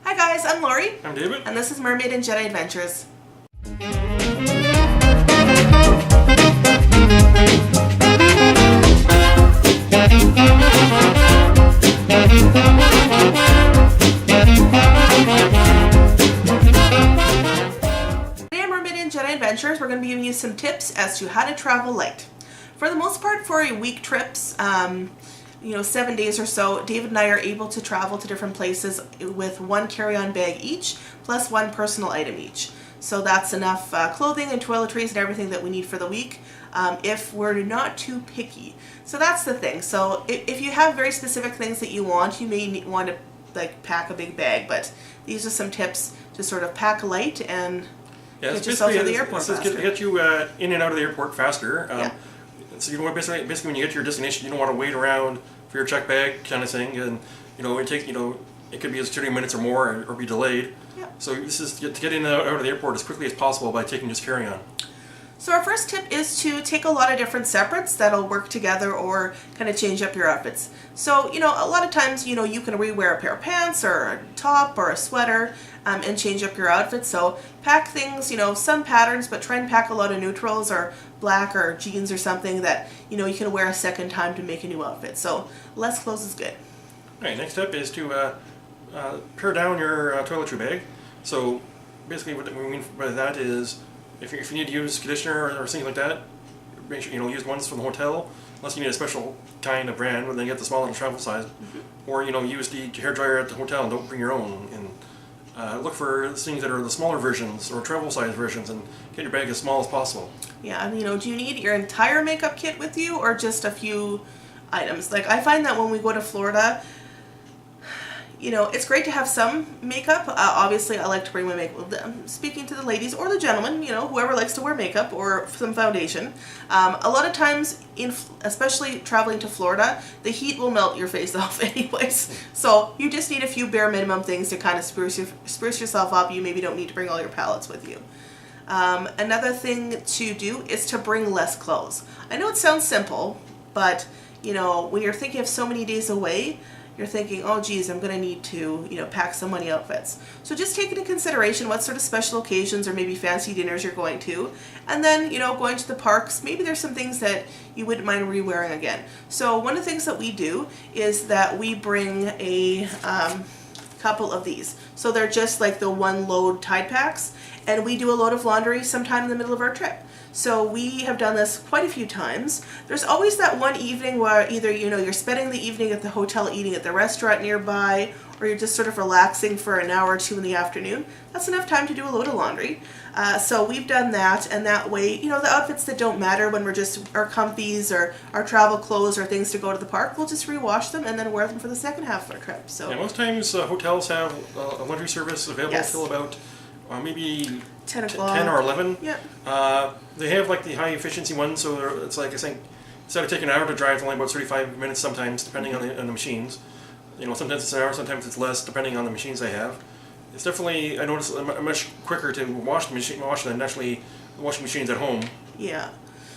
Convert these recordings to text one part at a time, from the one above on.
Hi guys, I'm Lori. I'm David. And this is Mermaid and Jedi Adventures. Today on Mermaid and Jedi Adventures, we're going to be giving you some tips as to how to travel light. For the most part, for a week trips, 7 days or so, David and I are able to travel to different places with one carry-on bag each, plus one personal item each. So that's enough clothing and toiletries and everything that we need for the week, if we're not too picky. So that's the thing. So if you have very specific things that you want, you may want to pack a big bag, but these are some tips to sort of pack light and get yourself to the airport faster. Get you in and out of the airport faster. Yeah. So you want basically when you get to your destination, you don't want to wait around for your check bag kind of thing, and it takes it could be as 30 minutes or more, or be delayed. Yeah. So this is to get in and out of the airport as quickly as possible by taking just carry-on. So our first tip is to take a lot of different separates that'll work together or kind of change up your outfits. So, a lot of times, you can rewear a pair of pants or a top or a sweater and change up your outfit. So pack things, some patterns, but try and pack a lot of neutrals or black or jeans or something that, you can wear a second time to make a new outfit. So less clothes is good. All right, next step is to pare down your toiletry bag. So basically what we mean by that is if you need to use conditioner or something like that, make sure use ones from the hotel, unless you need a special kind of brand, then get the small little travel size. Mm-hmm. Or use the hair dryer at the hotel and don't bring your own. And look for things that are the smaller versions or travel size versions, and get your bag as small as possible. Yeah, do you need your entire makeup kit with you or just a few items? I find that when we go to Florida, it's great to have some makeup. Obviously, I like to bring my makeup. Speaking to the ladies or the gentlemen, whoever likes to wear makeup or some foundation. A lot of times, especially traveling to Florida, the heat will melt your face off anyways. So you just need a few bare minimum things to kind of spruce yourself up. You maybe don't need to bring all your palettes with you. Another thing to do is to bring less clothes. I know it sounds simple, but when you're thinking of so many days away, you're thinking, oh geez, I'm going to need to, pack so many outfits. So just take into consideration what sort of special occasions or maybe fancy dinners you're going to. And then, going to the parks, maybe there's some things that you wouldn't mind re-wearing again. So one of the things that we do is that we bring a couple of these. So they're just like the one load Tide packs. And we do a load of laundry sometime in the middle of our trip. So we have done this quite a few times. There's always that one evening where either, you're spending the evening at the hotel eating at the restaurant nearby, or you're just sort of relaxing for an hour or two in the afternoon. That's enough time to do a load of laundry. So we've done that, and that way, the outfits that don't matter when we're just our comfies or our travel clothes or things to go to the park, we'll just rewash them and then wear them for the second half of our trip. So yeah, most times hotels have a laundry service available until about maybe 10 o'clock. 10 or 11. Yeah. They have the high efficiency ones, so it's I think instead of taking an hour to drive, it's only about 35 minutes sometimes, depending on the machines. Sometimes it's an hour, sometimes it's less, depending on the machines they have. It's definitely, I notice, much quicker to wash than actually washing machines at home. Yeah.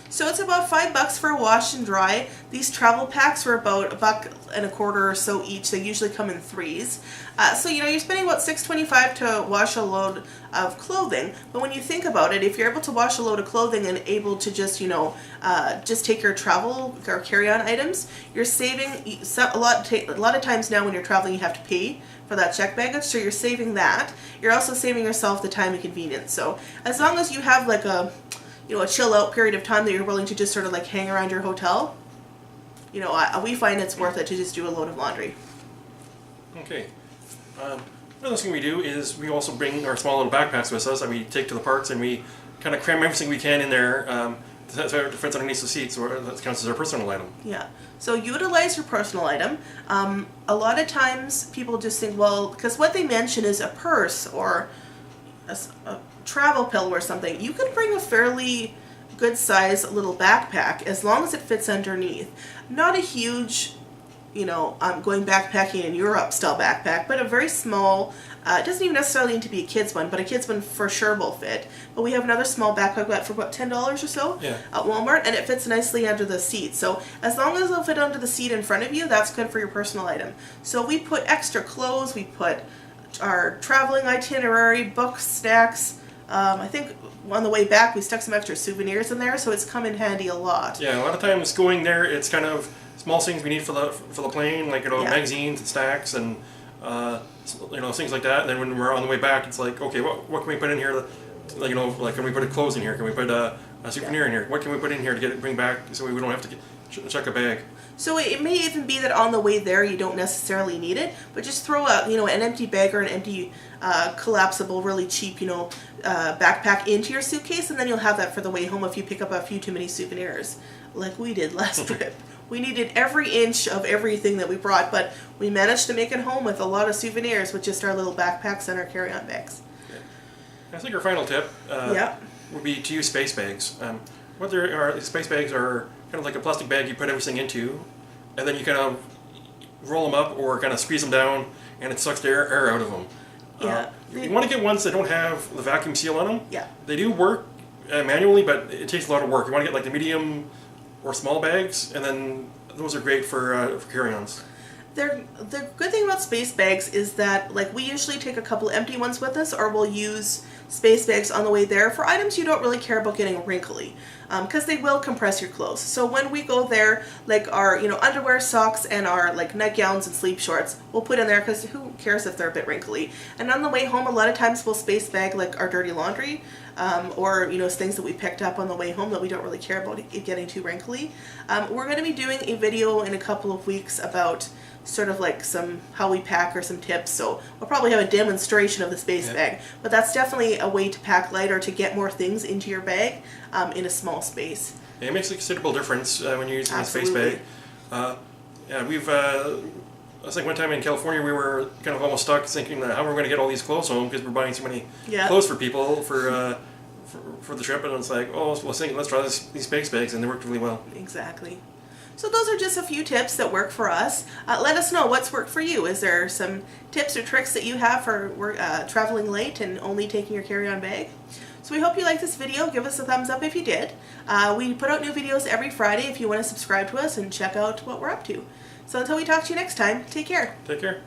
So it's about $5 for a wash and dry. These travel packs are about $1.25 or so each. They usually come in threes. So you're spending about $6.25 to wash a load of clothing. But when you think about it, if you're able to wash a load of clothing and able to just just take your travel or carry-on items, you're saving a lot of times now when you're traveling you have to pay for that check baggage. So you're saving that. You're also saving yourself the time and convenience. So as long as you have a chill out period of time that you're willing to just sort of hang around your hotel, we find it's worth it to just do a load of laundry. Okay. Another thing we do is we also bring our small little backpacks with us that we take to the parks, and we kind of cram everything we can in there to fit underneath the seats, or that counts as our personal item. Yeah. So utilize your personal item. A lot of times people just think, well, because what they mention is a purse or a travel pillow or something. You could bring a fairly good size little backpack as long as it fits underneath. Not a huge, going backpacking in Europe style backpack, but a very small, it doesn't even necessarily need to be a kid's one, but a kid's one for sure will fit. But we have another small backpack for about $10 or so at Walmart, and it fits nicely under the seat. So as long as it'll fit under the seat in front of you, that's good for your personal item. So we put extra clothes, we put our traveling itinerary, books, snacks. I think on the way back we stuck some extra souvenirs in there, so it's come in handy a lot. Yeah, a lot of times going there, it's kind of small things we need for the plane, like magazines and stacks and things like that. And then when we're on the way back, it's like, okay, what can we put in here? Like can we put a clothes in here? Can we put a souvenir in here? What can we put in here to bring back so we don't have to check a bag? So it may even be that on the way there you don't necessarily need it, but just throw out an empty bag or an empty collapsible, really cheap backpack into your suitcase, and then you'll have that for the way home if you pick up a few too many souvenirs, like we did last trip. We needed every inch of everything that we brought, but we managed to make it home with a lot of souvenirs with just our little backpacks and our carry-on bags. I think our final tip would be to use space bags. Space bags are kind of like a plastic bag you put everything into, and then you kind of roll them up or kind of squeeze them down, and it sucks the air out of them. You want to get ones that don't have the vacuum seal on them. Yeah. They do work manually, but it takes a lot of work. You want to get like the medium or small bags, and then those are great for carry-ons. The good thing about space bags is that, like, we usually take a couple empty ones with us, or we'll use space bags on the way there for items you don't really care about getting wrinkly, because they will compress your clothes. So when we go there, like our underwear, socks, and our like nightgowns and sleep shorts, we'll put in there because who cares if they're a bit wrinkly. And on the way home, a lot of times we'll space bag like our dirty laundry, or things that we picked up on the way home that we don't really care about it getting too wrinkly. We're going to be doing a video in a couple of weeks about sort of like how we pack or some tips, so we'll probably have a demonstration of the space bag, but that's definitely a way to pack light or to get more things into your bag in a small space. Yeah, it makes a considerable difference when you're using a space bag. I think one time in California we were kind of almost stuck thinking how we're going to get all these clothes home because we're buying so many clothes for people for the trip, and it's like, let's try these space bags, and they worked really well. Exactly. So those are just a few tips that work for us. Let us know what's worked for you. Is there some tips or tricks that you have for traveling late and only taking your carry-on bag? So we hope you liked this video. Give us a thumbs up if you did. We put out new videos every Friday if you want to subscribe to us and check out what we're up to. So until we talk to you next time, take care. Take care.